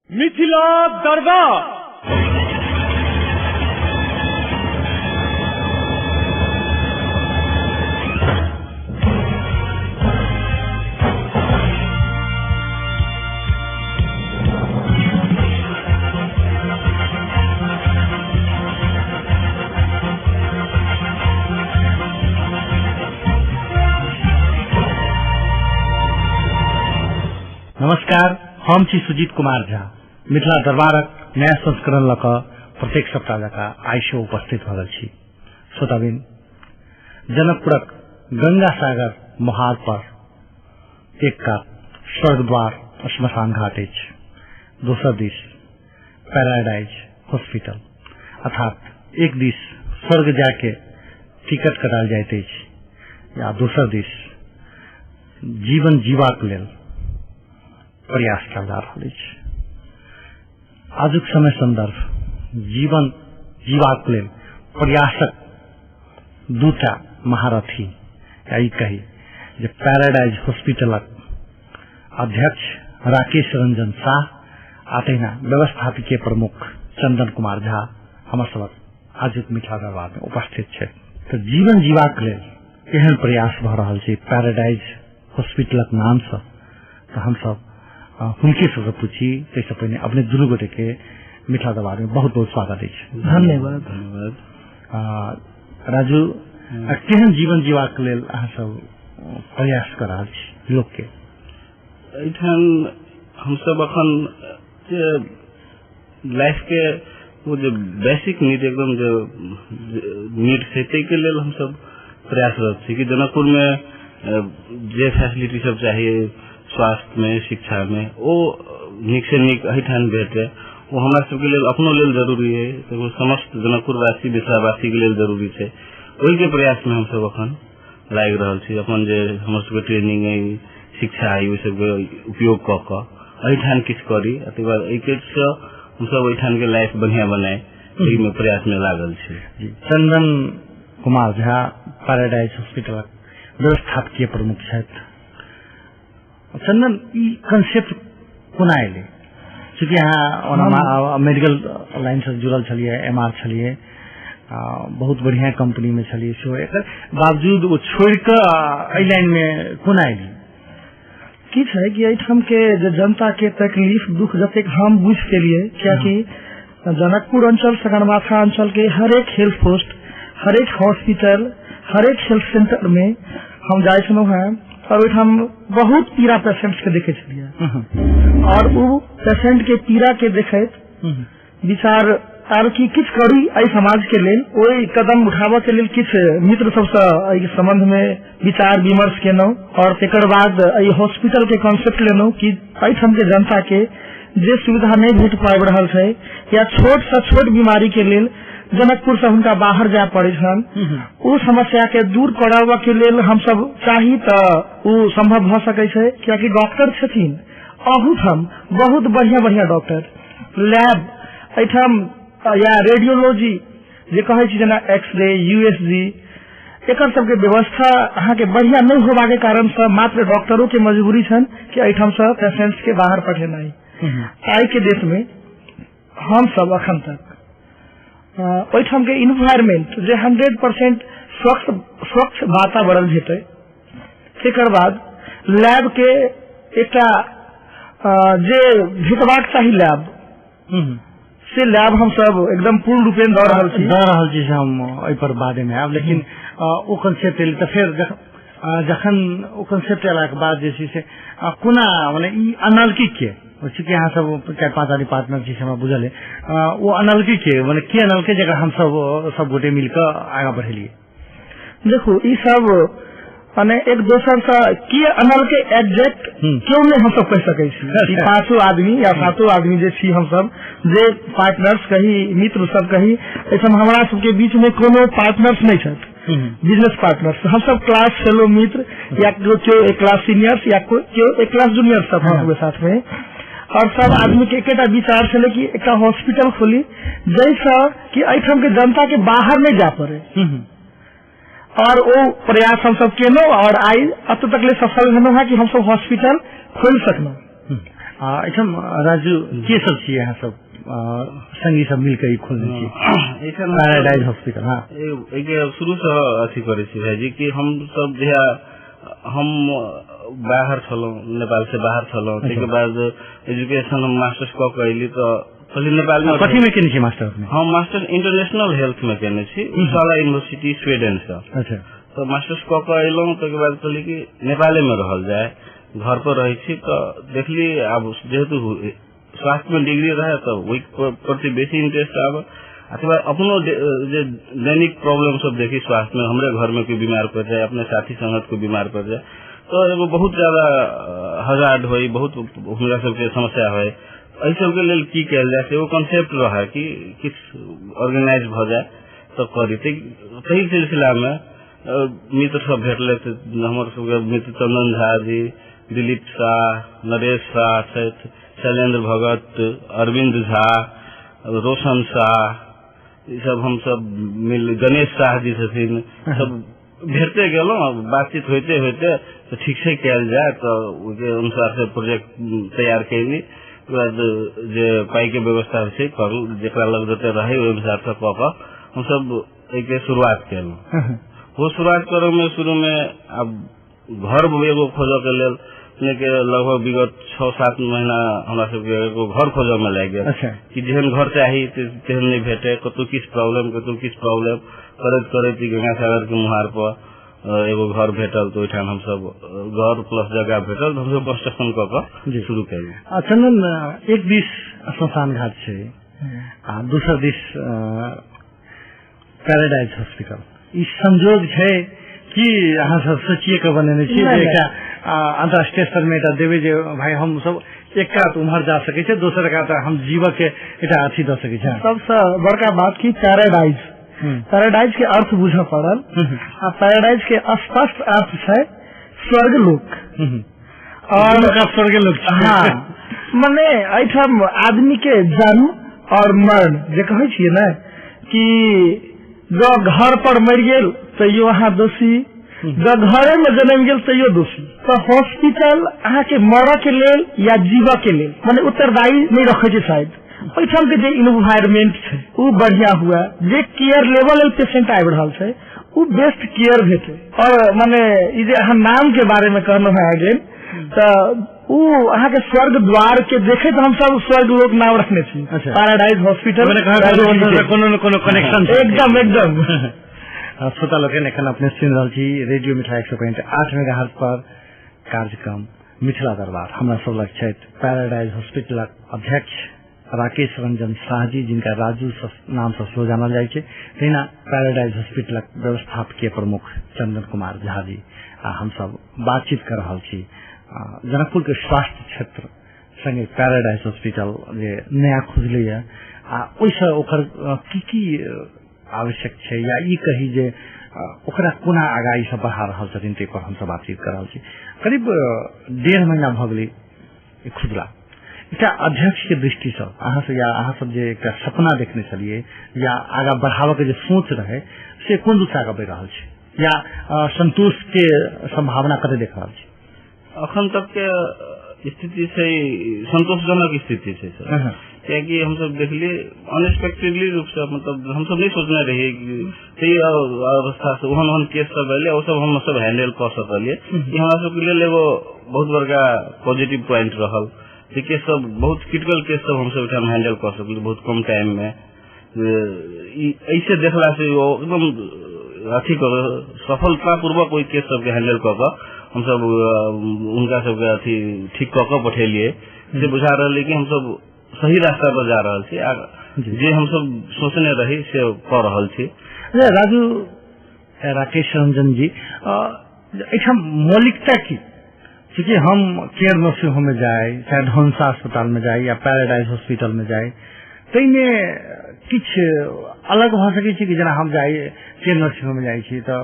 मिथिला दरबार। नमस्कार, हम छी सुजीत कुमार झा। मिथिला दरबारक नया संस्करण लक प्रत्येक सप्ताह जका आइ शो उपस्थित भऽ छी। श्रोताबिन, जनकपुरक गंगा सागर मोहार पर एक कात स्वर्गद्वार श्मशान घाट अछि, दोसर दिस पैराडाइज हॉस्पिटल, अर्थात एक दिस स्वर्ग जाके टिकट कटाल जाइत अछि या दोसर दिस जीवन जीवाक लेल प्रयास कयल जा रहल अछि। आजुक समय संदर्भ जीवन जीवाक लेल प्रयासक दूटा महारथी या ई कही जे पैराडाइज हॉस्पिटलक अध्यक्ष राकेश रंजन शाह आ तहिना व्यवस्थापकीय प्रमुख चंदन कुमार झा हमर सबक आजुक मिथिला दरबार में उपस्थित छै। तो जीवन जीवाक लेल केहन प्रयास भऽ रहल छै पैराडाइज हॉस्पिटलक नाम से, तो हम सब हुनके से पूछी। तैसे पहिने अपने दुनू गोटे के मिथिला दरबार में बहुत बहुत स्वागत है। धन्यवाद। राजू, केहन जीवन जीवाक लेल अहाँ सब प्रयास कर रहल छी लोक के? एठान हम सब अखन लाइफ के वो जो बेसिक नीड एकदम जो नीड छै तै के लेल हम सब प्रयासरत छी कि जनकपुर में जे फैसिलिटी सब चाहिए स्वास्थ्य में, शिक्षा में, वो नीक से नीक एठान भेटे। वो हमरा सबके लेल अपनो लेल जरूरी है, तो समस्त जनकपुरवासी मिथिलावासी के लेल जरूरी छै। ओहि के प्रयास में हम सब अखन लागि रहल छी। अपन जे हमर सबके ट्रेनिंग है, शिक्षा है, ओहि सबके उपयोग क क एठान किछु करी, तकर बाद एके से हम सब एठान के लाइफ बढ़िया बनाए, एहि में प्रयास में लागल छी। चंदन कुमार झा पैराडाइज हॉस्पिटलक व्यवस्थापकीय प्रमुख छथि। चंदन, ई कंसेप्ट कोना एलै? चूँकि अहाँ मेडिकल लाइन से जुड़ल छलिए, एमआर छलिए, बहुत बढ़िया कंपनी में छलिए, सो एकर बावजूद वो छोड़ के एहि लाइन में कोना एली? की छै कि एहिठाम के जे जनता के तकलीफ दुख जतेक हम बुझ पेलिए, कियाकि जनकपुर अंचल, सगरमाथा अंचल के हर एक हेल्थ पोस्ट, हर एक हॉस्पिटल, हर एक हेल्थ सेंटर में हम जाए छलहुँ हैं और ओहिठाम बहुत पीड़ा पेशेंट्स के देखे छलिए। और वो पेशेंट के पीड़ा के देखैत विचार आर की किछ करी एहि समाज के लेल, ओहि कदम उठाबऽ के लेल किछ मित्र सबसे एहि संबंध में विचार विमर्श केलहुँ और तेकर बाद एहि हॉस्पिटल के कॉन्सेप्ट लेलहुँ कि एहिठाम के जनता के जे सुविधा नहीं भेट पाबि रहल छै या छोट से छोट बीमारी के लेल जनकपुर से हुनका बाहर जाय पड़े छन, उ समस्या के दूर कराबऽ के लेल हम सब चाही तो उ संभव भ सकै छै। कियाकि डॉक्टर छथिन अहुठाम बहुत बढ़िया बढ़िया डॉक्टर, लैब एठाम या रेडियोलॉजी जे कहै छी जेना एक्सरे, यूएसजी, एकर सबके व्यवस्था अहाँ के बढ़िया नहीं होबा के कारण से मात्र डॉक्टरों के मजबूरी छन कि एठाम से पेशेंट्स के बाहर पठेनाई। आई के देश में हम सब अखन तक ओहिठाम के इन्वायरमेंट जे 100% स्वच्छ वातावरण भेटे, तेकर बाद लैब के एकटा जे भेटबाक चाही लैब, से लैब हम सब एकदम पूर्ण रूपेण दऽ रहल छी। हम एहि पर बारे में आब, लेकिन ओ कंसेप्ट एल तऽ फेर जखन ओ कंसेप्ट एलाक बाद जे छै से कोना माने ई अनलौकिक के चूँकि अहाँ सब 4-5 आदमी पार्टनर छी, हमरा बुझल है, वो अनलौकिक के माने के अनलौकिक जगह हम सब गोटे मिलकर आगा बढ़ेलिए। देखो ई सब माने एक दोसर से के अनल के एग्जैक्ट क्यों नहीं हम सब कह सकै छी। 5 आदमी या 7 आदमी जे छी हम सब, जे पार्टनर्स कही, मित्र सब कही, ऐसा हमरा सबके बीच में कोनो पार्टनर्स नहीं छथि, बिजनेस पार्टनर्स। हम सब क्लास फेलो मित्र या केओ एक क्लास सीनियर्स या केओ एक क्लास जूनियर सब हुए साथ में, और सब आदमी के एकेटा विचार छले कि एक हॉस्पिटल खोली जैसा कि एठाम के जनता के बाहर नहीं जा पड़े। और वो प्रयास हम सब केलहुँ और आई अब तक ले सफल भेलहुँ है कि हम सब हॉस्पिटल खोल सकलहुँ। एठम राजू के सब छी यहाँ सब संगी सब मिलकर खोलने छी पैराडाइज हॉस्पिटल। हाँ शुरू से अथी करे छी भाईजी कि हम सब जहिया हम बाहर छलौं, नेपाल से बाहर छलौं, त्यसके बाद एजुकेशन हम मास्टर्स क के अइली तो पहले नेपाल में कथी में केने छी मास्टर में? हम मास्टर इंटरनेशनल हेल्थ में केने छी उपसाला यूनिवर्सिटी स्वीडन से। अच्छा तो मास्टर्स क के अइलौं तो के बाद कहली कि नेपाले में रहल जाए, घर पर रही छी तो देखली अब जेहेतु स्वास्थ्य में डिग्री रहे तो वही प्रति बेसी इंटरेस्ट आवे अथवा अपनो दैनिक प्रॉब्लम सब देखी स्वास्थ्य में, हमरे घर में कोई बीमार पड़ जाए, अपने साथी संगत को बीमार पड़ जाए तो एगो बहुत ज्यादा हजार्ड होई, बहुत हमरा सबके समस्या होई, एहि सबके लेल की कयल जाए एगो कॉन्सेप्ट रहा कि किछ ऑर्गेनाइज भ जाए तो करी। तही सिलसिला में मित्र सब भेटले, हमर सबके मित्र चंदन झा जी, दिलीप शाह, नरेश शाह, शैलेंद्र भगत, अरविंद झा, रोशन शाह, सब हम सब मिल, गणेश शाह जी छथिन, सब भेटते गेलो, बातचीत होते होते तो ठीक से कयल जाए तो उसके अनुसार से प्रोजेक्ट तैयार कैली। बाद जे पाई के व्यवस्था है करू, जेकरा लग जते रहे ओहि अनुसार से क हम सब एक शुरुआत केलहुँ। वो शुरुआत करे में शुरू में अब घर एगो खोजऽ के लेल के लगभग विगत 6-7 महीना हमरा सबके एगो घर खोजऽ में लागि गेल। अच्छा। कि जेहन घर चाही तेहन नहीं भेटे, कतौ किछ प्रॉब्लम करैत करैत गंगासागर के मुहार पर एगो घर भेटल तो ओइठाम हम सब घर प्लस जगह भेटल तो हम सब कंस्ट्रक्शन क शुरू केलहुँ। चंदन, एक दिस श्मशान घाट छै आ दोसर दिस पैराडाइज हॉस्पिटल, ई संजोग छै कि अहाँ सब सोचिए के बनेने छी जे अंतर्राष्ट्रीय स्तर में एकटा देवे जे भाई हम सब एक कात उम्हर जा सके छै, दोसर कात हम जीवन के एकटा अथी द सके छै? सबसे बड़का बात की पैराडाइज के अर्थ बुझ पड़ल। पैराडाइज के स्पष्ट अर्थ है स्वर्गलोक। और स्वर्गलोक, हाँ मने एठाम आदमी के जन्म और मरण जे कहे छिए ना कि जो घर पर मर गेल तैयो अहाँ दोषी, जो घरे में जन्म गेल तैयो दोषी। तो हॉस्पिटल अहाँ के मरऽ के लेल या जीवऽ के लेल माने उत्तरदायी नहीं रखे छै शायद। ओइठाम के जे इन्वायरमेंट छै उ बढ़िया हुआ, जे केयर लेवल पेशेंट आबि रहल छै उ बेस्ट केयर भेटे। और माने ई जे अहाँ नाम के बारे में कहलहुँ है अगेन, तो उ अहाँ के स्वर्ग द्वार के देखे तो हम सब स्वर्ग लोक नाम रखने छी। पैराडाइज हॉस्पिटल कोनो कनेक्शन एकदम श्रोता लोग एखन अपने सुनि रहल छी रेडियो मिथिला 100.8 मेगाहर्ट्ज पर कार्यक्रम मिथिला दरबार। हमरा सब लग छथि पैराडाइज हॉस्पिटलक अध्यक्ष राकेश रंजन शाह जी, जिनका राजू नाम से सेहो जानल जाइ छै। तहिना पैराडाइज हॉस्पिटलक व्यवस्थापकीय प्रमुख चंदन कुमार झा जी आ हम सब बातचीत कर रहल छी जनकपुर के स्वास्थ्य क्षेत्र संगे पैराडाइज हॉस्पिटल जे नया खुजले आ ओइसे ओकर की आवश्यक छै या ई कही जे ओकरा कोना आगा ई सब बढ़ा रहल छथिन ते पर हम सब बातचीत कर रहल छी। करीब 1.5 महीना भ गेलै ई खुजला। एकटा अध्यक्ष के दृष्टि से अहाँ से या अहाँ सब जे एकटा सपना देखने छलिए या आगा बढ़ावा के जे सोच रहे से कोन दिशा के बढ़ि रहल छै या संतोष के संभावना कते देख रहल छी? अखन तक के स्थिति से संतोषजनक स्थिति है सर, क्योंकि हम सब देखलिए अनएक्सपेक्टेडली रूप से, मतलब हम सब नहीं सोचने रहिए कि अवस्था से ओहन केस सब अले वो सब हम सब हैंडल कर सकलिए। हमरा सब के लिए एगो बहुत बड़का पॉजिटिव पॉइंट रहल। केस सब बहुत क्रिटिकल केस सब हम सब हैंडल कर सकलिए बहुत कम टाइम में। ऐसे देखला से एकदम अथी कर सफलता पूर्वक कोई केस सब के हैंडल कर हम सब उनका सब के अथी ठीक क पठेलिए। से बुझा रहा कि हम सब सही रास्ता पर जा रहल छी, जे हम सब सोचने रही से कर रहल छी। राजू, राकेश रंजन जी, एठाम मौलिकता की क्योंकि हम केयर नर्सिंग होम में जाए, चाहे ढौंसा अस्पताल में जाए या पैराडाइज हॉस्पिटल में जाए, तैमे किछ अलग भ सकै छै कि जेना हम जाए केयर नर्सिंग होम में जाए छी तो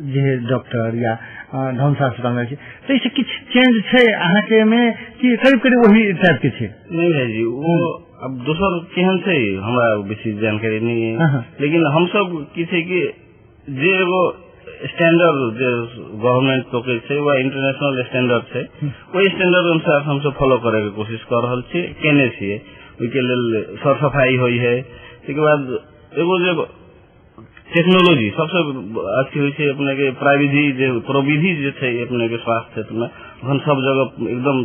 जे डॉक्टर या ढौंसा अस्पताल में जाए छी तैसे किछ चेंज छै अहाँ के में कि करीब करीब वही टाइप के छै? नहीं है जी, वो अब दोसर केहन छै हमरा बेसी जानकारी नहीं है, लेकिन हम सब की छै कि जे एगो स्टैंडर्ड जो गवर्नमेंट तोके छे वा इंटरनेशनल स्टैंडर्ड छे वही स्टैंडर्ड अनुसार हम सब फॉलो करे के कोशिश कर रहल छी केने छिए ओके लेल साफ सफाई होई है के बाद एगो जो टेक्नोलॉजी सबसे अच्छी होई छे अपने के प्रविधि जे छे अपने के स्वास्थ्य क्षेत्र में हम सब जगह एकदम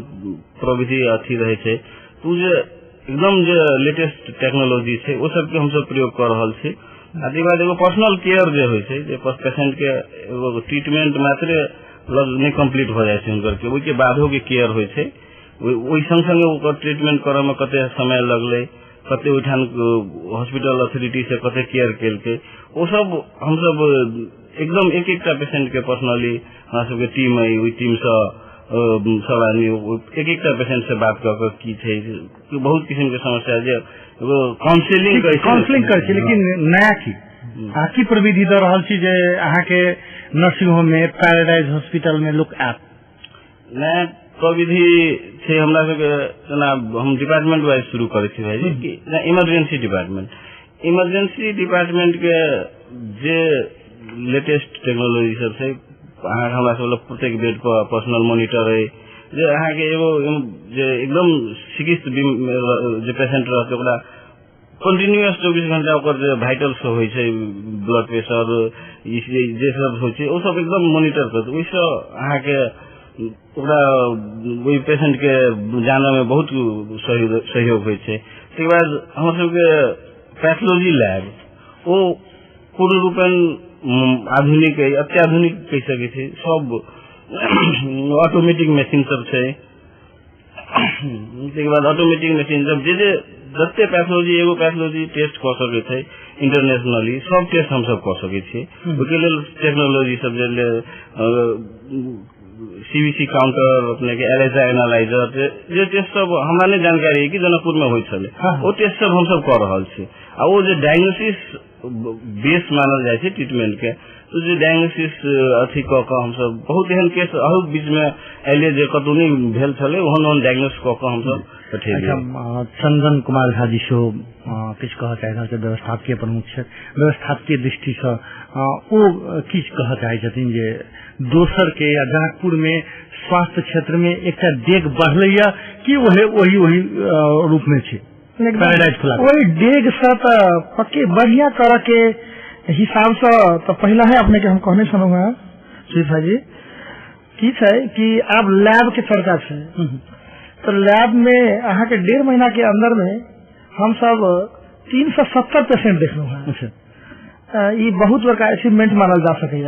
प्रविधि अच्छी रहे छे तो जे एकदम जो लेटेस्ट टेक्नोलॉजी छे वो सब के हम सब प्रयोग कर रहल छी आदि बाद एगो पर्सनल केयर जे होय छे जे पेशेंट के एगो ट्रीटमेंट मात्र नहीं कंप्लीट हो जाय छे उनकर के ओइ के बादो के केयर होय छे ओइ संग संग ओकर ट्रीटमेंट करे में कते समय लगले कते ओठान हॉस्पिटल अथॉरिटी से कते केयर केलके वो सब हम सब एकदम एक एकटा पेशेंट के पर्सनली हमरा सब के टीम है ओइ टीम से सब आदमी एक एकटा पेशेंट से बात कर की छे बहुत किस्म के समस्या जे एगो काउंसलिंग करे छे लेकिन नया की प्रविधि द रहल छी जे अहाँ के नर्सिंग होम में पैराडाइज हॉस्पिटल में लुक एप नया प्रविधि छे हमरा सब के हम डिपार्टमेंट वाइज शुरू करे छी भाई कि इमरजेंसी डिपार्टमेंट के जे लेटेस्ट टेक्नोलॉजी सब छे हमरा सब प्रत्येक बेड पर पर्सनल मॉनिटर है जे अहाँ के एगो जे एकदम चिकित्सक जे पेशेंट रहते ओकरा कंटिन्यूअस 24 घंटा ओकर जे वाइटल सब होय छे ब्लड प्रेशर जे सब होय छे ओ सब एकदम मॉनिटर करते ओइ से अहाँ के ओकरा वही पेशेंट के जाने में बहुत सहयोग होय छे के बाद हमर सब के पैथोलॉजी लैब ओ पूर्ण रूपेण आधुनिक है अत्याधुनिक कह सके छे सब ऑटोमेटिक मशीन सब छे के बाद ऑटोमेटिक मशीन सब जे जते पैथोलॉजी एगो पैथोलॉजी टेस्ट कर सके छे इंटरनेशनली सब टेस्ट हम सब कर सके छे ओके लेल टेक्नोलॉजी सब जे सीबीसी काउंटर अपने के एलएसआई एनालाइजर जे टेस्ट सब हमरा ने जानकारी है कि जनकपुर में होय छले ओ टेस्ट सब हम सब कर रहल छी आ वो जे डायग्नोसिस बेस मानल जाय छे ट्रीटमेंट के तो जे डायग्नोसिस अथी क हम सब बहुत एहन केस अहु बीच में एले जे कतौ नहीं भेल छले ओहन डायग्नोस क हम सब पठेलिए चंदन कुमार झा जी शो किछ कह चाहे रहल छै व्यवस्थापकीय प्रमुख छै व्यवस्थापकीय दृष्टि से ओ किछ कह चाहे छथिन जे दोसर के या जनकपुर में स्वास्थ्य क्षेत्र में एक डेग बढ़लैया कि वही रूप में छै वही डेग से पक्के बढ़िया तरह के हिसाब से तो पहला है अपने के हम कहने सुनू है सुधा जी की है कि अब लैब के चर्चा है तो लैब में अहाँ के 1.5 महीना के अंदर में हम सब 370 पेशेंट देखलू है ये बहुत बड़का अचीवमेंट मानल जा सके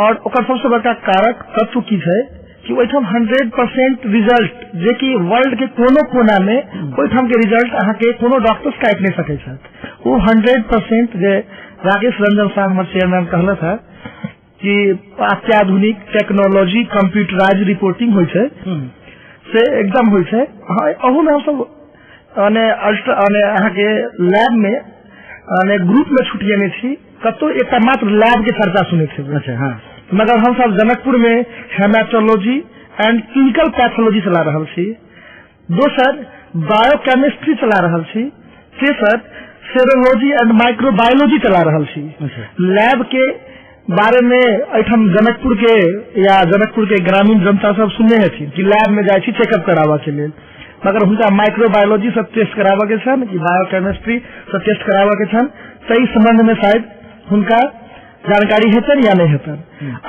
और ओकर सबसे बड़का कारक तत्व की है कि ओइठम 100% रिजल्ट जे कि वर्ल्ड के कोनो कोना में ओइठम के रिजल्ट अहाँ के कोनो डॉक्टर्स काट नहीं सके छथि वो 100% जे राकेश रंजन साहब हमारे चेयरमैन कहले था कि अत्याधुनिक टेक्नोलॉजी कंप्यूटराइज रिपोर्टिंग होय छे से एकदम होय छे अहू में हम सब अहाँ के लैब में ग्रुप में छुटियेने छी कतो एक मात्र लैब के चर्चा सुने थे अच्छा हाँ मगर हम सब जनकपुर में हेमाटोलॉजी एंड क्लिनिकल पैथोलॉजी चला रहल छी दोसर बायोकेमिस्ट्री चला रहल छी तेसर सेरोलॉजी एंड माइक्रोबायोलॉजी चला रहल छी लैब के बारे में एठम जनकपुर के या जनकपुर के ग्रामीण जनता सब सुनने हथिन कि लैब में जाय छी चेकअप कराबा के लेल मगर हुनका माइक्रोबायोलॉजी से टेस्ट कराबा के छन कि बायोकेमिस्ट्री से टेस्ट कराबा के छन तई संबंध में शायद हुनका जानकारी हेतन या नहीं हेतन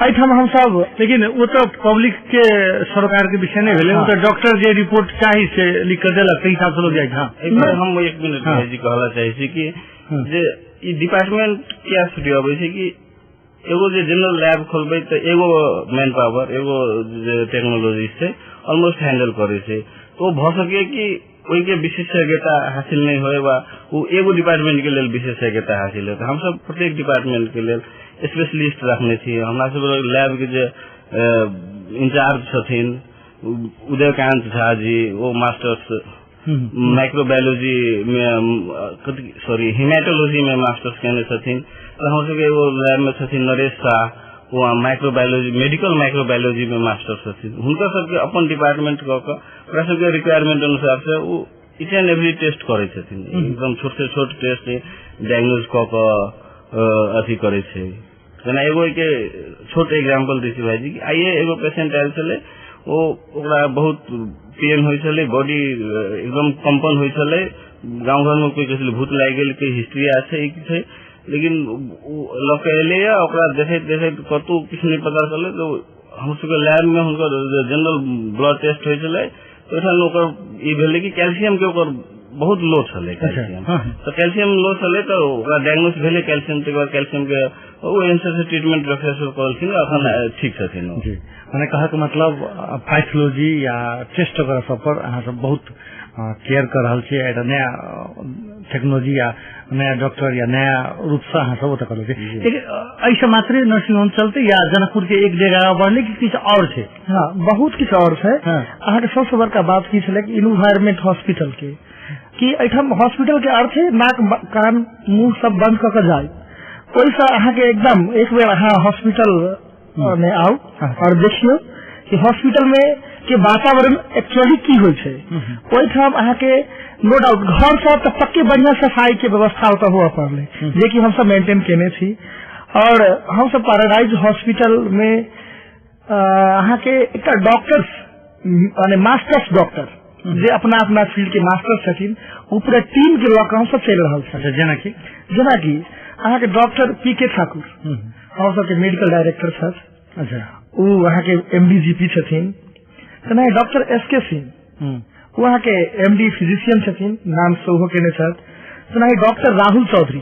एठम हम सब लेकिन वो तो पब्लिक के सरकार के विषय नहीं भेले वो तो डॉक्टर जे रिपोर्ट चाही से लिख के देलक तई हिसाब से लोग जाय हां हम 1 मिनट जी कहला चाहे छी कि जे ई डिपार्टमेंट क्या छुटी आबै छै कि एगो जे जनरल लैब खोलबै त एगो मैन पावर एगो जे टेक्नोलॉजी से ऑलमोस्ट हैंडल करे छै तो भ सके कि ओई के विशेषज्ञता हासिल नहीं होए बा वो एगो डिपार्टमेंट के लेल विशेषज्ञता हासिल है हम सब प्रत्येक डिपार्टमेंट के लेल स्पेशलिस्ट रखने छी हमरा सब लैब के जे इंचार्ज छथिन उदयकांत झा जी वो मास्टर्स माइक्रोबायोलॉजी में हेमाटोलॉजी में मास्टर्स केने छथिन हम सब एगो लैब में छथिन नरेश शाह वो माइक्रोबायोलॉजी मेडिकल माइक्रोबायोलॉजी में मास्टर्स छथिन हुनका सबके अपन डिपार्टमेंट ओकरा सबके रिक्वायरमेंट अनुसार से वो इच एंड एवरी टेस्ट करे छथिन एकदम छोट से छोट टेस्ट डायग्नोज क अथी करे छै जेना एगो के छोट एग्जाम्पल दी छी भाईजी कि आइए एगो पेशेंट आयल छले वो ओकरा बहुत पेन होय छले बॉडी एकदम कंपन होय छले गांव घर में कोई कहले भूत लाग गेल के हिस्ट्री আছে ई छै लेकिन लोग एले ओकरा देखे कतौ किछ नहीं पता चले तो हम सबके लैब में हुनकर जनरल ब्लड टेस्ट होय छले तो एठान ओकर ई भेले कि कैल्शियम के ओकर बहुत लो छले कैल्शियम तो कैल्शियम लो छले तो ओकरा डायग्नोसिस भेले कैल्शियम के बाद कैल्शियम के वो आंसर से ट्रीटमेंट प्रोफेसर करलखिन अखन ठीक छथिन जी माने कहा के मतलब पैथोलॉजी या टेस्ट वगैरह सब पर अहाँ सब बहुत केयर कर रहल छी एटा नया टेक्नोलॉजी या नया डॉक्टर या नया रूप से अहाँ सब कर रहल छी लेकिन ऐसे मात्र नर्सिंग होम चलते या जनकपुर के एक जगह बढ़ने की किछ और छे हाँ बहुत किछ और है अहाँ के सबसे बड़का बात की छले कि इन्वायरमेंट हॉस्पिटल के कि एठम हॉस्पिटल के अर्थ है नाक कान मुंह सब बंद करके जाए ओइसा अहाँ के एकदम एक बेर अहाँ हॉस्पिटल में आओ और देखियो कि हॉस्पिटल में के वातावरण एक्चुअली की होय छै ओइठाम अहाँ के नो डाउट घर सब तो पक्के बढ़िया सफाई के व्यवस्था होता हुआ पड़ले जे कि हम सब मेंटेन केने छी और हम सब पैराडाइज हॉस्पिटल में अहाँ के एक डॉक्टर्स माने मास्टर्स डॉक्टर जे अपना अपना फील्ड के मास्टर छथिन ऊपर टीम के लॉक हम सब चल रहल छै जेना कि अहाँ के डॉक्टर पीके ठाकुर हम सब के मेडिकल डायरेक्टर छथि अच्छा वो वहाँ के एमडीजीपी छथिन तेना डॉक्टर एसके सिंह वहाँ के एमडी फिजिशियन छथिन नाम सेहो केने छथि तेना डॉक्टर राहुल चौधरी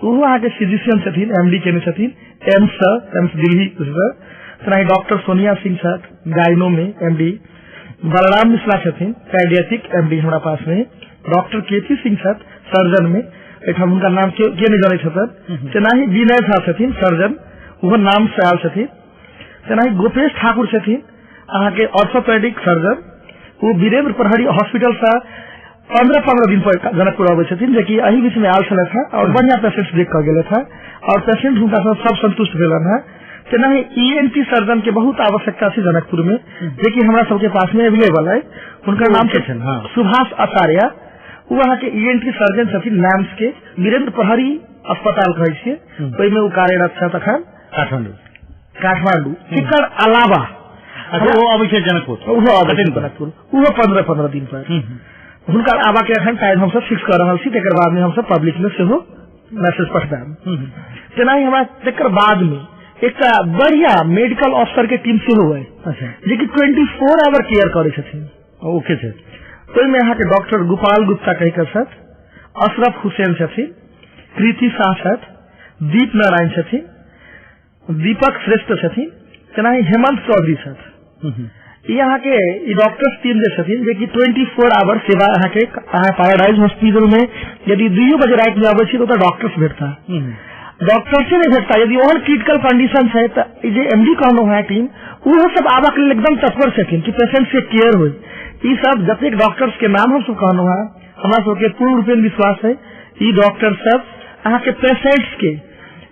वो वहाँ के फिजिशियन छथिन एमडी केने छथिन एम्स दिल्ली तेना डॉक्टर सोनिया सिंह छथि गायनो में एमडी बलराम मिश्रा छथिन पैडियाट्रिक एमडी हमारा पास में डॉक्टर केपी सिंह छथि सर्जन में एठाम उनका नाम के नहीं जाने छथि तेना ही विनय झा छथिन सर्जन वो नाम से आयल छथिन तेना ही गोपेश ठाकुर छथिन अहाँ के ऑर्थोपेडिक सर्जन वो वीरेंद्र प्रहरी हॉस्पिटल से 15 दिन पर जनकपुर आवे छथिन जे कि अही बीच में आयल छले था और बढ़िया पेशेंट देख कर गेले था और पेशेंट हुनका सब संतुष्ट भेलन है तेना ही ईएनटी सर्जन के बहुत आवश्यकता है जनकपुर में जे कि हमरा सबके पास में अवेलेबल है उनका नाम छै सुभाष आचार्य वो वहाँ के ईएनटी सर्जन छथिन लैम्स के वीरेंद्र प्रहरी अस्पताल कहे छियै ओहि में वो कार्यरत छथि अखन काठमांडू एकर अलावा वो अबै छै जनकपुर वो 15 दिन पर हुनकर आबा के अखन टाइम हम सब फिक्स कर रहल छी तेकर बाद में हम सब पब्लिक में सेहो मैसेज पठबाम तेना ही हमरा तेकर बाद में एक बढ़िया मेडिकल ऑफिसर के टीम सेहो है जे कि 24 आवर केयर करे छथिन ओके छै ओहि में अहाँ के डॉक्टर गोपाल गुप्ता कहि के छथि अशरफ हुसैन छथिन कृति शाह छथि दीप नारायण छथिन दीपक श्रेष्ठ छथिन तेना ही हेमंत चौधरी छथि यहाँ के डॉक्टर्स टीम जे छथिन जे कि 24 आवर सेवा अहाँ के पैराडाइज हॉस्पिटल में यदि 2 बजे रात में आवे छी तो डॉक्टर्स भेटता डॉक्टर से नहीं भेटता यदि ओहन क्रिटिकल कंडीशन है तो जे एमडी कहलो है टीम वो सब आबा के लिए एकदम तत्पर छथिन कि पेशेंट से केयर हो ई सब जतेक डॉक्टर्स के नाम हम सब कहलो है हमरा सबके पूर्ण रूपेण विश्वास है ई डॉक्टर सब अहाँ के पेशेंट्स के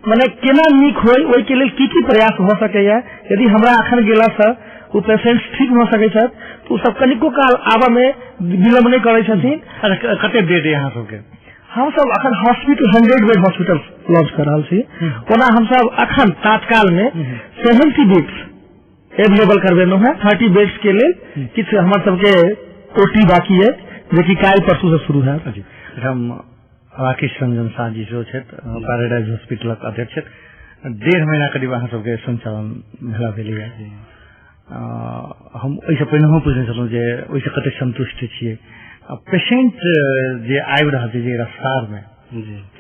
माने केना नीक होय ओहि के लिए की प्रयास हो सकेया यदि हमरा अखन गेला से वो पेशेंट्स ठीक हो सके तो सब कनिको काल आबा में विलम्ब नहीं करे छथिन कते बेड यहाँ सबके हम सब अखन हॉस्पिटल 100 बेड हॉस्पिटल लॉन्च कर रहल छी ओना हम सब अखन तत्काल में 70 बेड्स अवेलेबल करबेनो है 30 बेड्स के लिए किछ हमर सबके ओटी बाकी है जो कि काल परसों से शुरू है हम राकेश रंजन शाह जी जो पैराडाइज हॉस्पिटल अध्यक्ष 1.5 महीना करीब अहाँ सबके संचालन भेला भेलिए हम ओहिसे पहिने पूछने छलहुँ जे ओहिसे कते संतुष्ट छियै पेशेंट जे आबि रहल छै जे रफ्तार में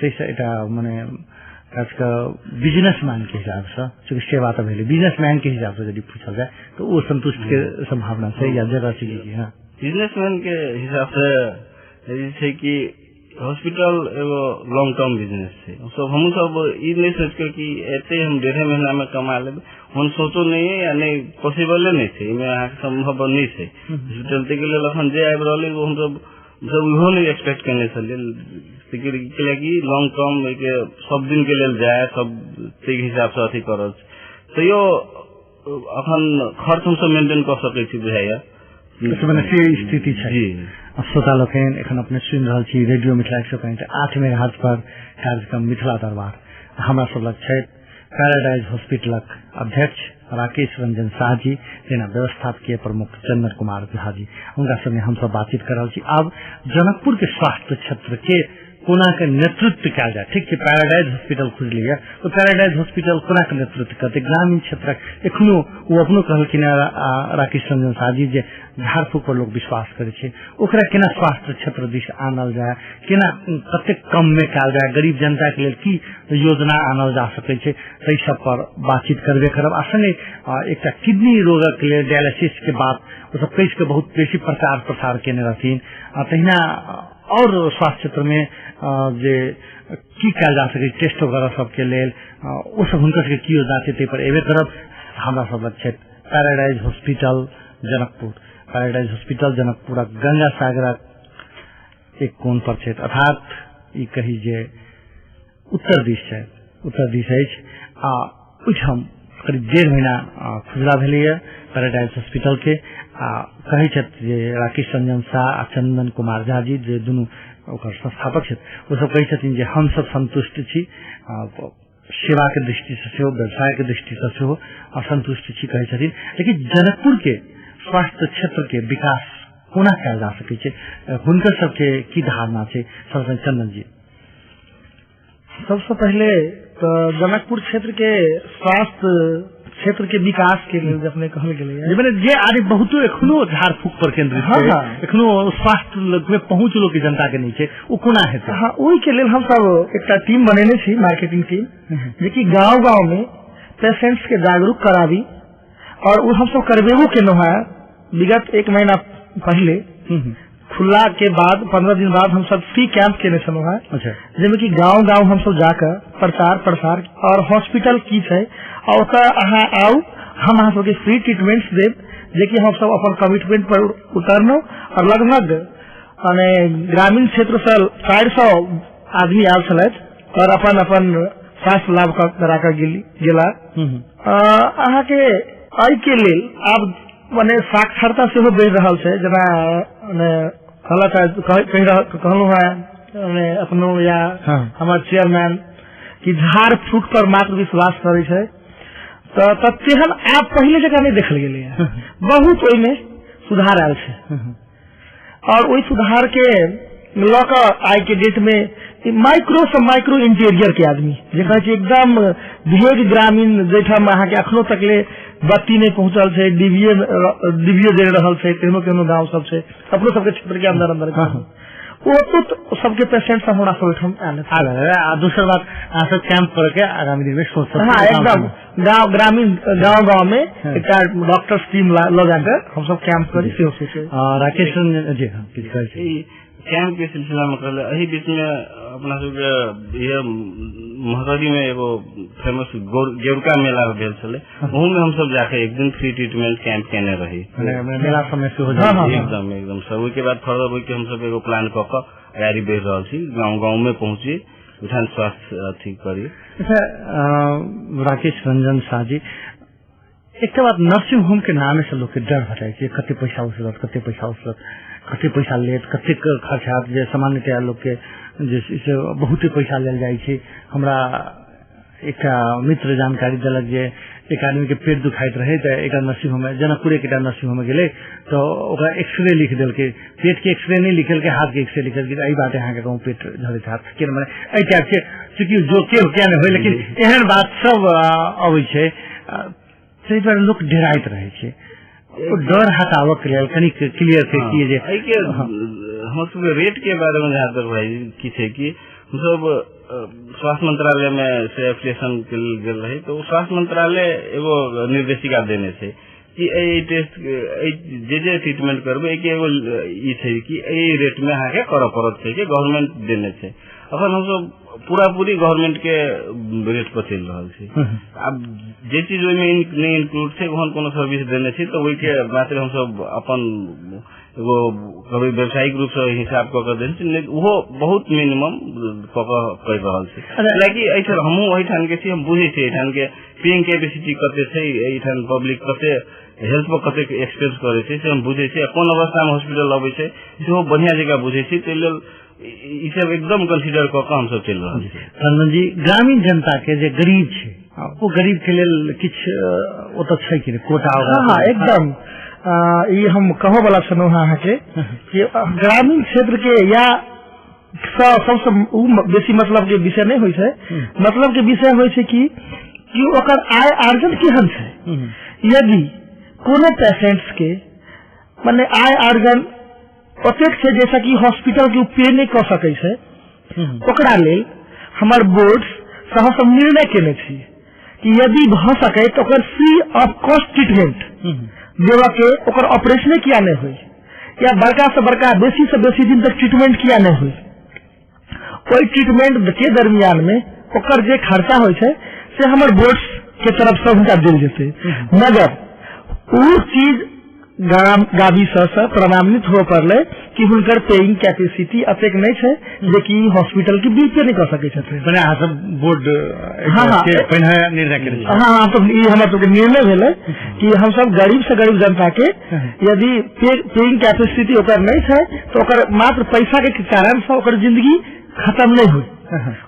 ताहिसँ एटा मने खासकर बिजनेसमैन के हिसाब से चूँकि सेवा तो भेलै बिजनेसमैन के हिसाब से यदि पूछल जाए तो वो संतुष्ट के संभावना है या जगह छै कि हाँ बिजनेसमैन के हिसाब से छै कि हॉस्पिटल एगो लॉन्ग टर्म बिजनेस है सब हम सब ई नहीं सोच के कि एते हम 1.5 महीना में कमा लेब हम सोचो नहीं है या नहीं पॉसिबल नहीं है इमे संभव नहीं है हॉस्पिटल के लिए लखन जे आबि रहले वो हम सब इहो नहीं एक्सपेक्ट करने छलिए कि लॉन्ग टर्म के सब दिन के लिए जाए सब के हिसाब से अथी करल तैयो अखन खर्च हम सब मेंटेन कर सकै छी बुझाइया स्थिति जी श्रोता लोकन एखन अपने सुनि रहल छी रेडियो मिथिला 105.8 मेगाहर्ट्ज पर कार्यक्रम मिथिला दरबार हमरा सब लग छै पैराडाइज हॉस्पिटलक अध्यक्ष राकेश रंजन शाह जी, तेना व्यवस्थापकीय प्रमुख चंदन कुमार झा जी, उनका संगे हम सब बातचीत कर रही। अब जनकपुर के स्वास्थ्य क्षेत्र के कोना के नेतृत्व कल जाए, ठीक है, पैराडाइज हॉस्पिटल खुजली है तो पैराडाइज हॉस्पिटल कोना के नेतृत्व करते ग्रामीण क्षेत्र एखनो वो अपनो कहलखिन राकेश रंजन शाह जी जे झाड़ फूक पर लोग विश्वास करे छे, ओकरा केना स्वास्थ्य क्षेत्र दिश आनल जाए, केना कते कम में कल जाए, गरीब जनता के लिए की योजना आनल जा सके छे, तै सब पर बातचीत करबे करब। आ संगे एकटा किडनी रोगक लिए डायलिसिस के बात वो सब कह के बहुत बेसी प्रचार प्रसार केने रहथिन। तहिना और स्वास्थ्य क्षेत्र में जे की कल जा सके टेस्ट वगैरह सबके लेल वो सब हुनकर सबके की योजना छै, पर एबे तरफ हमरा सब लग छै paradise hospital Janakpur. Paradise hospital Janakpur Ganga Sagar एक कोन पर छै, अर्थात ई कही जे उत्तर दिश छै, उत्तर दिश अछि। ओहिठाम करीब 1.5 महीना खुजला भेलैया पैराडाइज हॉस्पिटल के। कहे छथि जे राकेश रंजन शाह आ चंदन कुमार झा जी जे दुनू ओकर संस्थापक छथि, वो सब कहे छथिन जे हम सब संतुष्ट छी, सेवा के दृष्टि से सेहो व्यवसाय के दृष्टि से सेहो असंतुष्ट छी कहे छथिन। लेकिन जनकपुर के स्वास्थ्य क्षेत्र के विकास कोना कयल जा सकै छै, हुनकर सबके की धारणा छै? सबसे चंदन जी। सबसे पहले तो जनकपुर क्षेत्र के स्वास्थ्य क्षेत्र के विकास के लिए अपने कहल गेलै मैंने जे आदि बहुत एखनो झाड़ फूक पर केंद्रित छै, एखनो स्वास्थ्य में पहुंच लोग की जनता के नहीं छै, वो कोना हेतै? हाँ, ओहि के लिए हम सब एक टीम बनेने छी, मार्केटिंग टीम, जे कि गांव-गांव में पेशेंट्स के जागरूक कराबी, और वो हम सब करबेबो केनो है। विगत 1 महीना पहले खुला के बाद 15 दिन बाद हम सब फ्री कैंप केने छलहुँ है, जिसमें कि गांव-गांव हम सब जाकर प्रचार प्रसार और हॉस्पिटल की छै और अहाँ आउ, हम अहाँ सबके फ्री ट्रीटमेंट्स देब, जे कि हम सब अपन कमिटमेंट पर उतरनो। और लगभग ग्रामीण क्षेत्र से 400 आदमी आयल छलथि और अपन अपन स्वास्थ्य लाभ करा कर गेला। अहाँ के एहि के लेल आब माने साक्षरता सेहो बढ़ि रहल छै, जेना कहलहुँ है अपनो या हमार चेयरमैन कि झाड़ फूक पर मात्र विश्वास करे छै, तो तेहन आप पहले जगह नहीं देखल गेलै है, बहुत ओहिमे सुधार आयल छै। और वही सुधार के लऽ आई के डेट में माइक्रो से माइक्रो इंटीरियर के आदमी जे कहै छै एकदम भेग ग्रामीण, जैठाम अहाँ के अखनो तक ले बत्ती नहीं पहुंचल छै, डिबियो दे रहल छै, केहनो केहनो गाँव सब छै अपनो सबके क्षेत्र के अंदर अंदर वो तो सबके पेशेंट सब हमरा सब आयल। दूसरा बात अहाँ कैंप करके आगामी दिन में सोच सकते हैं, एकदम गाँव ग्रामीण गाँव में एक डॉक्टर्स टीम लो जाकर हम सब कैंप करी से सोचे। राकेश जी कैंप के सिलसिला में कहले एही बीच में अपना सबके ये महरौली में एगो फेमस गेरुका मेला भेल छले, ओहू में हम सब जाके एक दिन फ्री ट्रीटमेंट कैंप केने रही। मेला समय से हो एकदम एकदम सब ओहि के बाद फर्दर होई के हम सब एगो प्लान क के तैयारी बढ़ रहल छी, गांव-गांव में पहुंची उठान स्वास्थ्य ठीक करी। अच्छा राकेश रंजन शाह जी, एक बात नर्सिंग होम के नाम से लोग के डर हटाई छै, कते पैसा उसलत, कते पैसा उसलत, कते पैसा लेत, कते खर्चा जे सामान्यतया लोग के जैसे बहुत पैसा लेल जाय छै। हमरा एक मित्र जानकारी दिलक जे एक आदमी के पेट दुखाइत रहे तो एक नर्सिंग होम जनकपुर एक नर्सिंग होम गेले तो ओकरा एक्सरे लिख देलकै, पेट के एक्सरे नहीं लिखलकै, हाथ के एक्सरे लिखल एहि बात अहाँ के कहूँ पेट झड़े हाथ के माने एहि टाइप के चूंकि जो के क्या नहीं हो, लेकिन एहन बात सब अबै छै, ताहि दुआरे लोक डराइत रहे छै। डर हटाव के लिए कनी क्लियर थे कि जे हम सब रेट के बारे में जहाँ तक भाई की थे कि हम सब स्वास्थ्य मंत्रालय में से एप्लीकेशन गेल रही, तो स्वास्थ्य मंत्रालय एगो निर्देशिका देने थे कि ए टेस्ट जे ट्रीटमेंट करबे एक एगो ई छै कि ए रेट में अहाँ के करऽ पड़त छै कि गवर्नमेंट देने छै। अखन हम सब पूरा पूरी गवर्नमेंट के रेट पर चल रहा है। अब जे चीज में नहीं इंक्लूड थे वहाँ कोनो सर्विस देने थी तो वही के मात्र हम सब अपन एगो कभी व्यावसायिक रूप से हिसाब क देने वो बहुत मिनिमम कर रहा है। हालांकि ऐसे हमहू एठान के हम बुझे थे एठान के पेइंग कैपेसिटी कते छै, एठान पब्लिक कते हेल्थ पर कते एक्सपेंस करे छै से हम बुझे छे, कोन अवस्था में हॉस्पिटल अबै छै सेहो बढ़िया जगह बुझे छी। ताहि लेल ई सब एकदम कंसीडर क के हम सब चल रहल छी। चंदन जी, ग्रामीण जनता के जे गरीब छे वो गरीब के लेल किछ ओत छै कि कोटा? हाँ, एकदम ई हम कहो वाला छनु अहाँ के कि ग्रामीण क्षेत्र के या सबसे बेसी मतलब के विषय नहीं होय छै, मतलब के विषय होय छै कि ओकर आय अर्जन केहन छै। यदि कोनो पेशेंट्स के माने आय अर्जन ओतेक छै जैसा कि हॉस्पिटल के पे नहीं कर सकै छै, ओकरा लेल हमर बोर्ड सब निर्णय केने छी कि यदि भ सके तो ओकर फ्री ऑफ कॉस्ट ट्रीटमेंट देवा के ओकर ऑपरेशन किया नहीं हुई या बड़का से बड़का बेसी से बेसी दिन तक ट्रीटमेंट किया नहीं हुई, कोई ट्रीटमेंट के दरमियान में ओकर जे खर्चा होय छै से हमर बोर्ड के तरफ से हुनका देल जेते। मगर वो चीज गावी से प्रमाणित हो पड़ले कि हुनकर पेइंग कैपेसिटी अतेक नहीं छै जे कि हॉस्पिटल के बिल पे नहीं कर सके छथिन। माने आ सब बोर्ड के पहिने निर्णय केने छै। हां, तो ई हमर सबके निर्णय भेलै कि हम सब गरीब से गरीब जनता के यदि पेइंग कैपेसिटी ओकर नहीं छै तो ओकर मात्र पैसा के कारण से ओकर जिंदगी खत्म नहीं होई,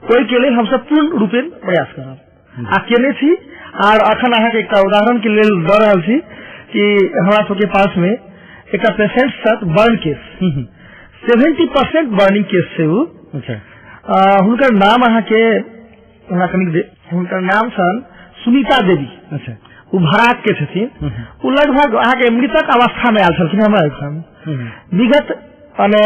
कोई के लिए हम सब पूर्ण रूपेण प्रयास करब आ केने छी। और अखन अहाँ के एक उदाहरण के लेल द रहल छी कि हमारा सबके पास में एक पेशेंट साथ बर्न केस 70% बर्निंग केस से वो। अच्छा। हुनकर नाम अहाँ के हुनकर नाम सन सुनीता देवी। अच्छा। वो भराक के छथिन, वो लगभग अहाँ के मृतक अवस्था में आयल छलखिन हमरा एहिठाम। विगत माने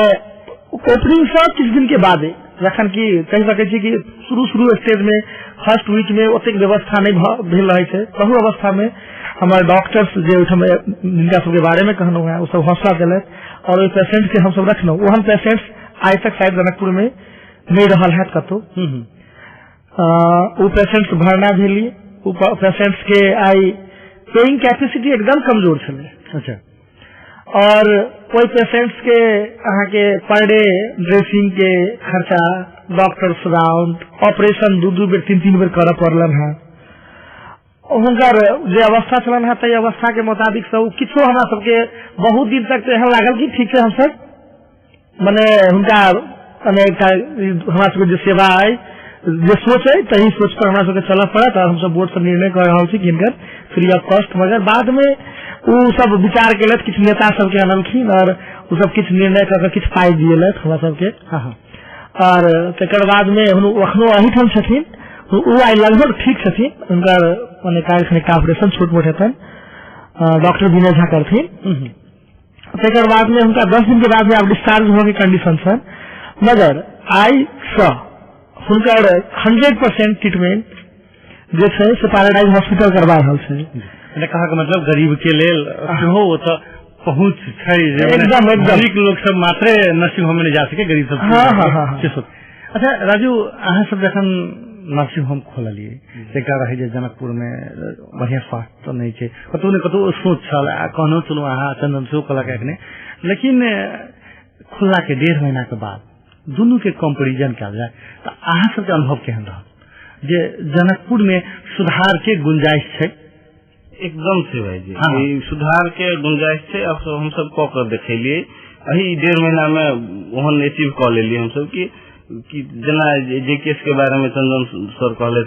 ओपनिंग से किछु दिन के बाद जखन की कहि सकै छी कि शुरू स्टेज में फर्स्ट वीक में ओतेक व्यवस्था नहीं भेल रहे छै, बहु अवस्था में हमारे डॉक्टर्स जे जिनका सबके बारे में कहनो है वो सब हौसला दिलक और ओई पेशेंट के हम सब रखनो। ओहन पेशेंट्स आज तक शायद जनकपुर में नहीं रहल है कतो। वो पेशेंट्स भरना भेलिए, वो पेशेंट्स के आई पेइंग कैपेसिटी एकदम कमजोर छले। अच्छा। और कोई पेशेंट्स के अहाँ के पर डे ड्रेसिंग के खर्चा, डॉक्टर्स राउंड, ऑपरेशन 2 बेर 3 बेर करे पड़लन है। हुनकर जे अवस्था चलन है तई अवस्था के मुताबिक सब किछो हमरा सबके बहुत दिन तक एहन लागल कि ठीक से हम सब माने हुनका माने हमरा सबके जे सेवा है जे सोच है तही सोच पर हमरा सबके चलऽ पड़त और हम सब बोर्ड से निर्णय कर रहल छी कि इनकर फ्री ऑफ कॉस्ट। मगर बाद में वो सब विचार केलत, किछु नेता सबके अनलखिन और वो सब किछु निर्णय करके किछु पाई दिएलत हमरा सबके। और तकर बाद में अखनो अहिठाम छथिन, वो आई लगभग ठीक छथिन। उनका माने कार्य का ऑपरेशन छोट मोट हेतन, डॉक्टर विनय झा करथिन। तकर बाद में उनका 10 दिन के बाद में अब डिस्चार्ज होने की कंडीशन छन। मगर आई हुनकर 100% ट्रीटमेंट जे छै से पैराडाइज हॉस्पिटल करवा रहल छै। मैंने कहा कि मतलब गरीब के लेल सेहो ओतऽ पहुंच छै, एकदम गरीब लोग सब मात्रे नर्सिंग होम में जा सके, गरीब सब। हाँ। अच्छा राजू, अहाँ सब जखन नर्सिंग होम खोलिए एकटा रहे जे जनकपुर में बढ़िया स्वास्थ्य तो नहीं छै, कतौ ने कतौ सोच छल, कहनो चलू अहाँ चंदन सेहो कहलक एखने, लेकिन खुलला के 1.5 महीना के बाद दुनू के कंपेरिजन कयल जाए तो अहाँ सबके अनुभव केहन रहल जे जनकपुर में सुधार के गुंजाइश छै? एकदम से भाई जी। हाँ। सुधार के गुंजाइश छै, अब हम सब कऽ कर देखेलिए। अही 1.5 महीना में ओहन अचीव कऽ लेलिए हम सब कि जना जे केस के बारे में चंदन सर कहले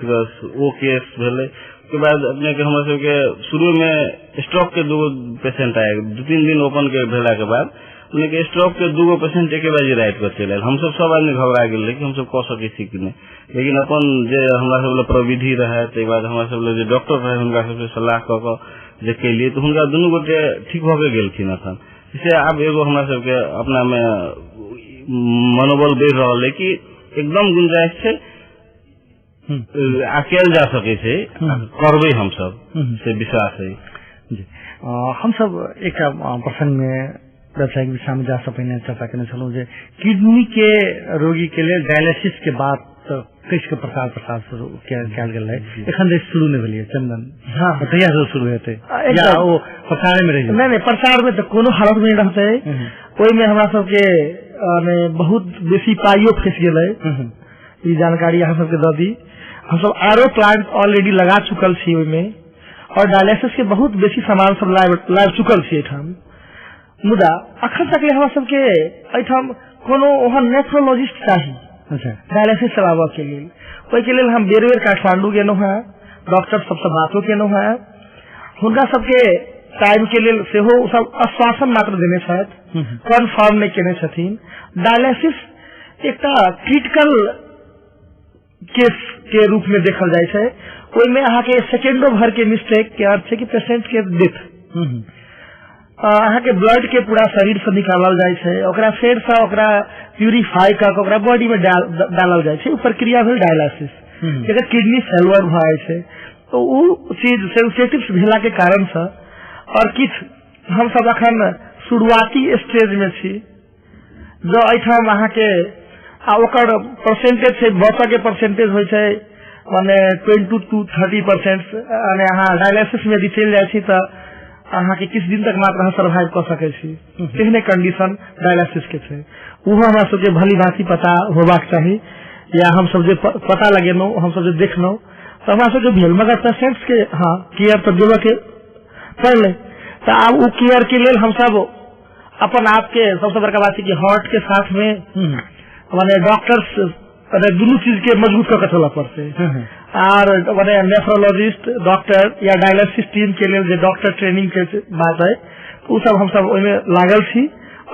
वो केस भेले के बाद अपने के हमरा सब के शुरू में स्ट्रोक के 2 पेशेंट आए, 2-3 दिन ओपन के भेला के बाद उन्हें के स्ट्रोक के 2 पेशेंट एक बाजी राइट कर चले। हम सब आदमी घबरा गेल कि हम सब कह सके छी कि नहीं, लेकिन अपन जे हमरा सब प्रविधि रहे ते बाद हमरा सब जे डॉक्टर रहे उनका सबसे सलाह क के जे केलिए तो हुनका दुनू गोटे ठीक भ के गेलखिन। अखन इसे अब एगो हमरा सब के अपना में मनोबल बढ़ रहल है कि एकदम गुंजाइश छै, अकेल जा सके छै, करबे हम सब से विश्वास है जी। हम सब एक प्रसंग में व्यावसायिक विषय में जा से पहिने चर्चा करने चलूँ जे किडनी के रोगी के लिए डायलिसिस के बाद कैसे प्रसार शुरू कयल गेल है, एखन जे शुरू नहीं भेलिए चंदन। हाँ, कहिया से शुरू हेतै या ओ प्रसार में रही? नहीं, प्रसार में तो कोनो हालत में रहते, ओई में हमरा सबके बहुत बेसी पाइयो फंस गेल है। ई जानकारी अहाँ सबके द दी। हम सब आरो प्लांट ऑलरेडी लगा चुकल छी ओई में और डायलिसिस के बहुत बेसी सामान सब लाइव चुकल छी एठाम। मुदा अखन तक हमरा सबके एठाम कोनो ओहन नेफ्रोलॉजिस्ट चाहिए अच्छा डायलिसिस चलाबऽ के लेल ओहि के लेल हम बेर बेर काठमांडू गेलहुँ हैं डॉक्टर सबसे बातो केलहुँ हैं हुनका सबके टाइम के लेल सेहो सब आश्वासन मात्र देने छथि कन्फर्म नहीं केने छथिन डायलिसिस एकटा क्रिटिकल केस के रूप में देखल जाय छै ओहिमे अहाँके सेकेंडो भर के मिस्टेक के अर्थ छै कि पेशेंट के डेथ अहाँके ब्लड के पूरा शरीर से निकालल जाय छै ओकरा फेर से ओकरा प्यूरिफाई क के ओकरा बॉडी में डालल जाय छै उ प्रक्रिया भेल डायलिसिस जेकर किडनी फेलुअर भ जाय छै तो उ चीज सेंसिटिव भेला के कारण से और किछ हम सब अखन शुरुआती स्टेज में छी जो एठाम अहाँके ओकर परसेंटेज छै बचऽ के परसेंटेज होय छै माने 20 to 30% माने अहाँ डायलिसिस में यदि चलि जाइ छी त अहाँके किछ दिन तक मात्र अहाँ सर्वाइव कर सकै छी एहने कंडीशन डायलिसिस के छै उहो हमरा सबके भली भांति पता होबाक चाही या हम सब जे पता लगेलहुँ हम सब जे देखलहुँ तो हमरा सबके भेल मगर पेशेंट्स के हाँ केयर तो देबऽ के पड़ले तो आब उ केयर के लेल हम सब अपन आप के सबसे बड़का बात है कि हार्ट के साथ में माने डॉक्टर्स दुनू चीज के मजबूत करके चलऽ पड़ते और माने नेफ्रोलॉजिस्ट डॉक्टर या डायलिसिस टीम के लिए डॉक्टर ट्रेनिंग के बात है उ सब हम सब ओहिमे लागल छी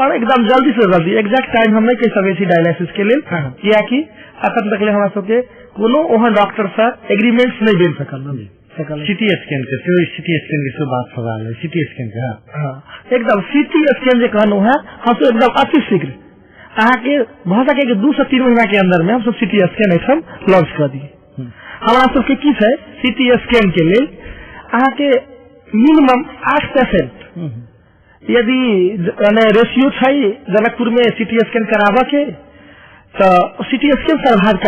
और एकदम जल्दी से जल्दी एग्जैक्ट टाइम हम नहीं कह सकै छी डायलिसिस के लिए कियाकि अखन तक हमरा सबके कोनो ओहन डॉक्टर से एग्रीमेंट्स नहीं बन सकल सीटी स्कैन के सीटी स्कैन की बात सवाल है सीटी स्कैन का हाँ एकदम सीटी स्कैन जो कहलू है हम तो एकदम अति शीघ्र अहाँके भ सके कि 2 से 3 महीना के अंदर में हम सब सीटी स्कैन एठम लॉन्च कर दिए हमरा सबके की है सीटी स्कैन के लिए अहाँके मिनिमम 8% यदि रेशियो है जनकपुर में सीटी स्कैन कराबऽ के तो सीटी स्कैन सर्वाइव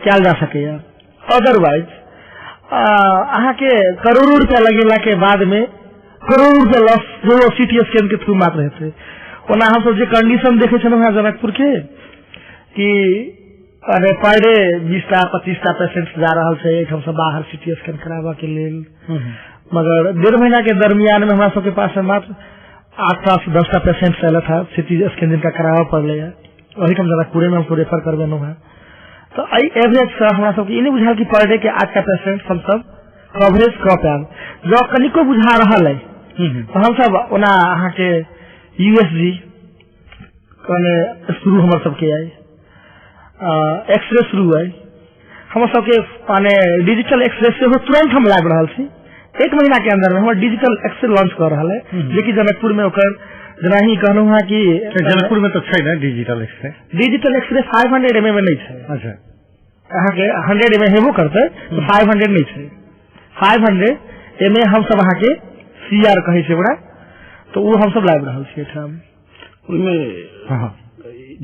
कयल जा सके अदरवाइज अहाँके करोड़ों रुपया लगेला के बाद में करोड़ों रुपया लॉस जो सीटी स्कैन के थ्रू मात्र हेतै ओना हम सब जे कंडीशन देखे छलहुँ हैं जनकपुर के कि अरे पर डे 20टा 25टा पेशेंट जा रहा है हम सब बाहर सीटी स्कैन कराबऽ के लेल मगर 1.5 महीना के दरमियान में हमारा सबके पास मात्र 8टा से 10टा पेशेंट आयल था सीटी स्कैन जिनका कराबऽ पड़ले वही हम जनकपुरे में हमको रेफर करवेलहुँ है तो एवरेज से हमारा सबके नहीं बुझाल कि पर डे के 8टा पेशेंट हम सब कवरेज कऽ पायब जो कनिको बुझा रहा है तो हम सब ओना अहाँके यूएसजी शुरू हमर सबके आई एक्सरे शुरू आई हम सबके माने डिजिटल एक्सरे से तुरंत हम लाग रहा छी 1 महीना के अंदर में हम डिजिटल एक्सरे लॉन्च कर रहा है जेकि जनकपुर में ओकर जना ही कहलहुँ है कि जनकपुर में तो छै ना डिजिटल एक्सरे 500 mm में नहीं छै अच्छा अहाँके 100 mm हेबो करते तो 500 नहीं छै 500 mm हम सब अहाँके सीआर कहे छै ओकरा तो वो हम सब लाइव रहल छी एठाम ओहिमे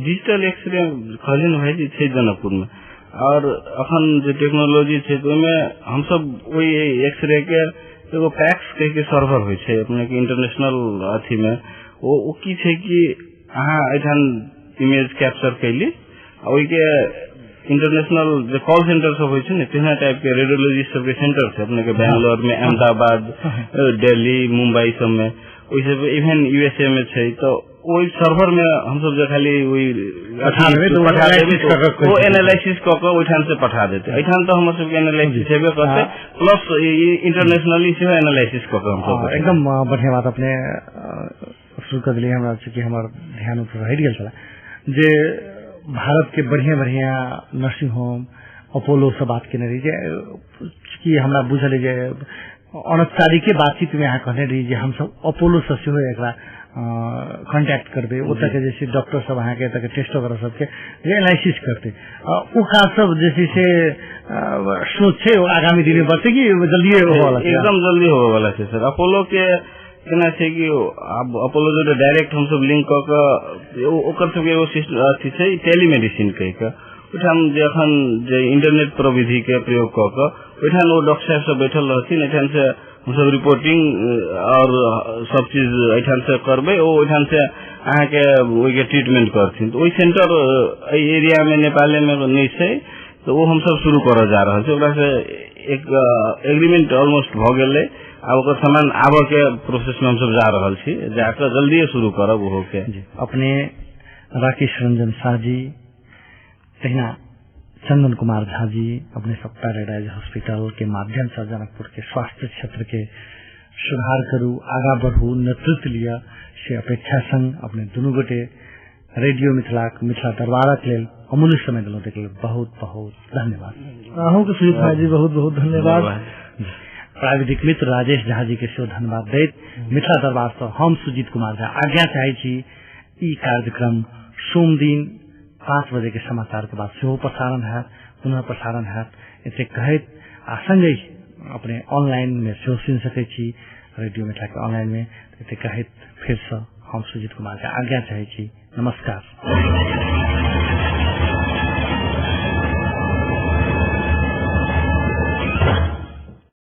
डिजिटल एक्सरे कहलिन भाई छै जनकपुर में और अखन जो टेक्नोलॉजी छै तो हम सब वही एक्सरे के एगो पैक्स कह के सर्वर होय छै अपने के इंटरनेशनल अथी में वो की छै कि अहाँ एठान इमेज कैप्चर कैली ओहि के इंटरनेशनल जो कॉल सेंटर सब होय छै ने तेना टाइप के रेडियोलॉजिस्ट सब के सेंटर छै अपने के बेंगलोर में अहमदाबाद दिल्ली मुंबई सब में वैसे इवन यूएसए में छै तो वही सर्वर में हम सब जो खाली वही वो एनालिसिस क के ओठान से पठा देते एठान तो हम सब एनालिसिस हेबे करते प्लस भारतली से एनालिसिस क के हम सब एकदम बढ़िया बात अपने शुरू कर दिली हमरा कि हमार ध्यान ऊपर हट गेल छला जे भारत के बढ़िया बढ़िया नर्सिंग होम अपोलो से बात केने रही कि हमरा बुझल जे अनौपचारिक के बातचीत में यहाँ कहने रही जे हम सब अपोलो से सेहो एकरा कांटेक्ट करबे ओतऽ के जैसे डॉक्टर सब अहाँ के एतऽ के टेस्ट वगैरह सबके एनालिसिस करते उ काज सब जैसे से सोच छै आगामी दिन में बढ़ते कि जल्दी होवाला एकदम जल्दी होवाला छै सर अपोलो के केना छै कि अब अपोलो जो डायरेक्ट हम सब लिंक क के ओकर सब एगो सिस्टम अथी छै टेलीमेडिसिन कह के ओठाम जे अखन जे इंटरनेट प्रविधि के प्रयोग क के ओठाम वो डॉक्टर साहब सब बैठल रहथिन एठाम से हम सब रिपोर्टिंग और सब चीज एठाम से करबे ओठाम से अहाँ के ओइ के ट्रीटमेंट करथिन तो ओइ सेंटर एरिया में नेपाल में नहीं छै तो वो हम सब शुरू कर जा रहा है ओकरा से एक एग्रीमेंट ऑलमोस्ट भ गेलै आ ओकर सामान आबऽ के प्रोसेस में हम सब जा रहल छी जाकर जल्दी शुरू करब हो के अपने राकेश रंजन शाह जी, तहिना चंदन कुमार झा जी अपने सब पैराडाइज हॉस्पिटल के माध्यम से जनकपुर के स्वास्थ्य क्षेत्र के सुधार करू, आगा बढ़ू, नेतृत्व लिया से अपेक्षा संग अपने दुनू गोटे रेडियो मिथिला दरबारक लेल अमूल्य समय दिलों के लिए बहुत बहुत धन्यवाद। अहूँ के सुजीत भाई जी बहुत बहुत धन्यवाद। प्राविधिक मित्र राजेश झा जी के सेहो धन्यवाद दैत मिथिला दरबार से हम सुजीत कुमार झा आज्ञा चाहे छी। ई कार्यक्रम सोम दिन 5 बजे के समाचार के बाद सेहो प्रसारण है, पुनः प्रसारण है। एते कहैत आ संगे अपने ऑनलाइन में सेहो सुन सकै छी, रेडियो मिथिला के ऑनलाइन में। एते कहैत फिर से हम सुजीत कुमार झा आज्ञा चाहे छी। नमस्कार।